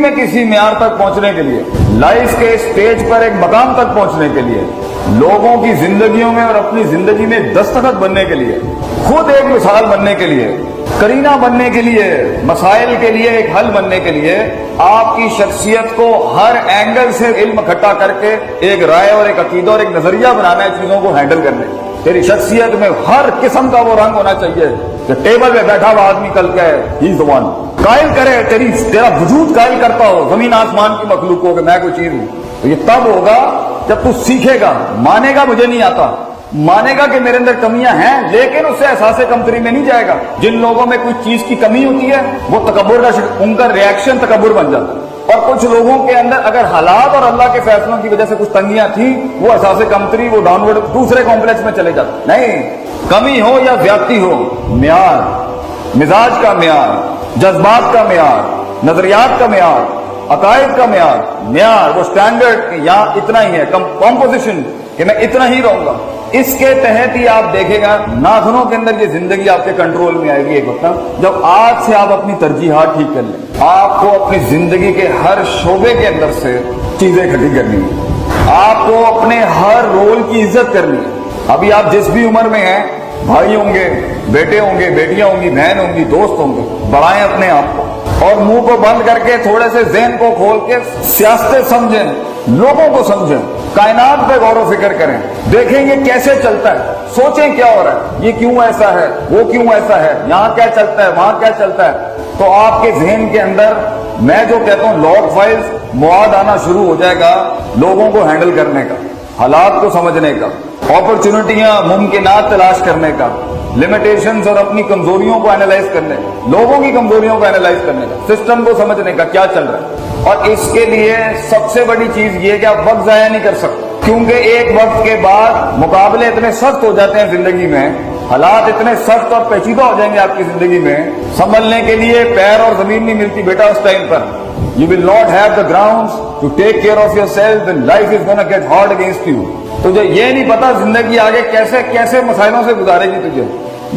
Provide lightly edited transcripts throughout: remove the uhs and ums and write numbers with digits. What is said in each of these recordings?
میں کسی معیار تک پہنچنے کے لیے، لائف کے اسٹیج پر ایک مقام تک پہنچنے کے لیے، لوگوں کی زندگیوں میں اور اپنی زندگی میں دستخط بننے کے لیے، خود ایک مثال بننے کے لیے، کرینہ بننے کے لیے، مسائل کے لیے ایک حل بننے کے لیے، آپ کی شخصیت کو ہر اینگل سے علم اکٹھا کر کے ایک رائے اور ایک عقیدہ اور ایک نظریہ بنانا ہے چیزوں کو ہینڈل کرنے۔ تیری شخصیت میں ہر قسم کا وہ رنگ ہونا چاہیے کہ ٹیبل پہ بیٹھا ہوا آدمی کل کا ہے ہی از دی ون، قائل کرے، تیرا وجود قائل کرتا ہو زمین آسمان کی مخلوق کو کہ میں کوئی چیز ہوں۔ تو یہ تب ہوگا جب تو سیکھے گا، مانے گا مجھے نہیں آتا، مانے گا کہ میرے اندر کمیاں ہیں، لیکن اس سے احساس کمتری میں نہیں جائے گا۔ جن لوگوں میں کوئی چیز کی کمی ہوتی ہے وہ تکبر کا ان کا ریاکشن تکبر بن جاتا ہے، اور کچھ لوگوں کے اندر اگر حالات اور اللہ کے فیصلوں کی وجہ سے کچھ تنگیاں تھیں وہ احساس کمتری، وہ ڈاؤنورڈ دوسرے کمپلیکس میں چلے جاتے۔ نہیں، کمی ہو یا زیادتی ہو، معیار، مزاج کا معیار، جذبات کا معیار، نظریات کا معیار، عقائد کا معیار وہ سٹینڈرڈ یہاں اتنا ہی ہے، کمپوزیشن کہ میں اتنا ہی رہوں گا، اس کے تحت ہی آپ دیکھیں گا ناخنوں کے اندر یہ زندگی آپ کے کنٹرول میں آئے گی ایک وقت جب آج سے آپ اپنی ترجیحات ٹھیک کر لیں۔ آپ کو اپنی زندگی کے ہر شعبے کے اندر سے چیزیں اکٹھی کرنی ہیں، آپ کو اپنے ہر رول کی عزت کرنی ہے۔ ابھی آپ جس بھی عمر میں ہیں، بھائی ہوں گے، بیٹے ہوں گے، بیٹیاں ہوں گی، بہن ہوں گی، دوست ہوں گے، بڑھائیں اپنے آپ کو اور منہ کو بند کر کے تھوڑے سے ذہن کو کھول کے سیاستیں سمجھیں، لوگوں کو سمجھیں، کائنات پہ غور و فکر کریں، دیکھیں گے کیسے چلتا ہے، سوچیں کیا ہو رہا ہے، یہ کیوں ایسا ہے، وہ کیوں ایسا ہے، یہاں کیا چلتا ہے، وہاں کیا چلتا ہے۔ تو آپ کے ذہن کے اندر میں جو کہتا ہوں لاگ فائلز مواد آنا شروع ہو جائے گا، لوگوں کو ہینڈل کرنے کا، حالات کو سمجھنے کا، اپرچونٹیاں، ممکنات تلاش کرنے کا، لمیٹیشنز اور اپنی کمزوریوں کو اینالائز کرنے کا، لوگوں کی کمزوریوں کو اینالائز کرنے کا، سسٹم کو سمجھنے کا کیا چل رہا ہے۔ اور اس کے لیے سب سے بڑی چیز یہ کہ آپ وقت ضائع نہیں کر سکتے، کیونکہ ایک وقت کے بعد مقابلے اتنے سخت ہو جاتے ہیں زندگی میں، حالات اتنے سخت اور پیچیدہ ہو جائیں گے آپ کی زندگی میں، سنبھلنے کے لیے پیر اور زمین نہیں ملتی بیٹا اس ٹائم پر۔ You will not have the grounds to take care of yourself and life is gonna get hard against you۔ تجھے یہ نہیں پتا زندگی آگے کیسے کیسے مسائلوں سے گزارے گی تجھے۔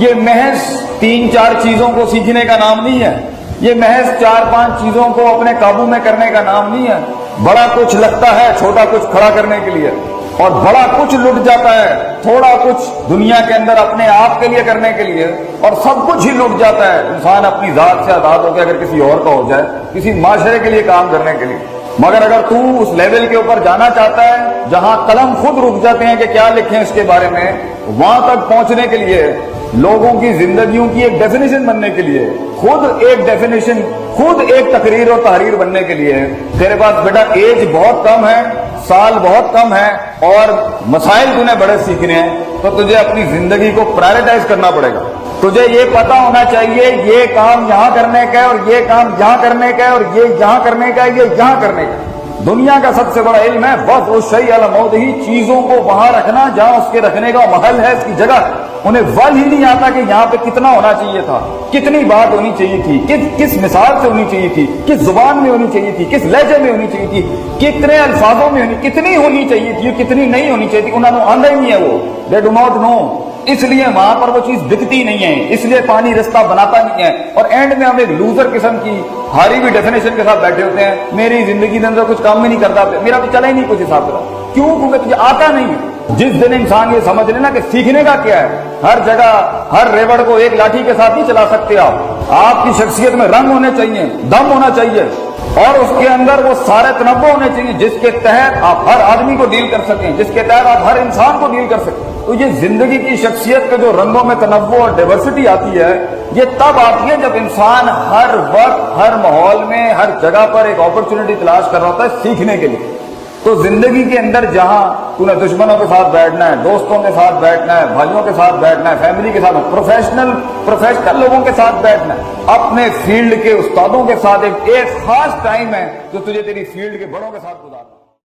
یہ محض 3-4 چیزوں کو سیکھنے کا نام نہیں ہے، یہ محض 4-5 چیزوں کو اپنے قابو میں کرنے کا نام نہیں ہے۔ بڑا کچھ لگتا ہے چھوٹا کچھ کھڑا کرنے کے لیے، اور بڑا کچھ لٹ جاتا ہے تھوڑا کچھ دنیا کے اندر اپنے آپ کے لیے کرنے کے لیے، اور سب کچھ ہی لٹ جاتا ہے انسان اپنی ذات سے آزاد ہو کے اگر کسی اور کا ہو جائے، کسی معاشرے کے لیے کام کرنے کے لیے۔ مگر اگر تو اس لیول کے اوپر جانا چاہتا ہے جہاں قلم خود رک جاتے ہیں کہ کیا لکھیں اس کے بارے میں، وہاں تک پہنچنے کے لیے لوگوں کی زندگیوں کی ایک ڈیفینیشن بننے کے لیے، خود ایک ڈیفینیشن، خود ایک تقریر اور تحریر بننے کے لیے، تیرے پاس بیٹا ایج بہت کم ہے، سال بہت کم ہے، اور مسائل تُونے بڑے سیکھنے ہیں، تو تجھے اپنی زندگی کو پرائرٹائز کرنا پڑے گا۔ تجھے یہ پتا ہونا چاہیے یہ کام یہاں کرنے کا ہے اور یہ کام یہاں کرنے کا ہے اور یہ یہاں کرنے کا ہے، یہ یہاں کرنے کا ہے۔ دنیا کا سب سے بڑا علم ہے وضع الشیء علی موضعہ، چیزوں کو وہاں رکھنا جہاں اس کے رکھنے کا محل ہے، اس کی جگہ۔ انہیں ول ہی نہیں آتا کہ یہاں پہ کتنا ہونا چاہیے تھا، کتنی بات ہونی چاہیے تھی، کس مثال سے ہونی چاہیے تھی، کس زبان میں ہونی چاہیے تھی، کس لہجے میں ہونی چاہیے تھی، کتنے الفاظوں میں کتنی ہونی چاہیے تھی، کتنی نہیں ہونی چاہیے تھی، انہوں نے آندھا ہی نہیں ہے، وہ دے ڈو ناٹ نو۔ اس لیے وہاں پر وہ چیز دکھتی نہیں ہے، اس لیے پانی رستہ بناتا نہیں ہے، اور اینڈ میں ہم ایک لوزر قسم کی ہاری ہوئی ڈیفینیشن کے ساتھ بیٹھے ہوتے ہیں، میری زندگی کے اندر کچھ کام ہی نہیں کرتا، میرا تو چلا ہی نہیں کچھ حساب کرا۔ کیوں؟ کیونکہ تجھے آتا نہیں ہے۔ جس دن انسان یہ سمجھ لینا کہ سیکھنے کا کیا ہے، ہر جگہ ہر ریوڑ کو ایک لاٹھی کے ساتھ نہیں چلا سکتے آپ کی شخصیت میں رنگ ہونے چاہیے، دم ہونا چاہیے، اور اس کے اندر وہ سارے تنوع ہونے چاہیے جس کے تحت آپ ہر آدمی کو ڈیل کر سکیں، جس کے تحت آپ ہر انسان کو ڈیل کر سکیں۔ تو یہ زندگی کی شخصیت کے جو رنگوں میں تنوع اور ڈائیورسٹی آتی ہے، یہ تب آتی ہے جب انسان ہر وقت ہر ماحول میں ہر جگہ پر ایک اپرچونٹی تلاش کر رہا ہوتا ہے سیکھنے کے لیے۔ تو زندگی کے اندر جہاں تو نے دشمنوں کے ساتھ بیٹھنا ہے، دوستوں کے ساتھ بیٹھنا ہے، بھائیوں کے ساتھ بیٹھنا ہے، فیملی کے ساتھ، پروفیشنل لوگوں کے ساتھ بیٹھنا ہے، اپنے فیلڈ کے استادوں کے ساتھ ایک خاص ٹائم ہے جو تجھے تیری فیلڈ کے بڑوں کے ساتھ گزارنا ہے۔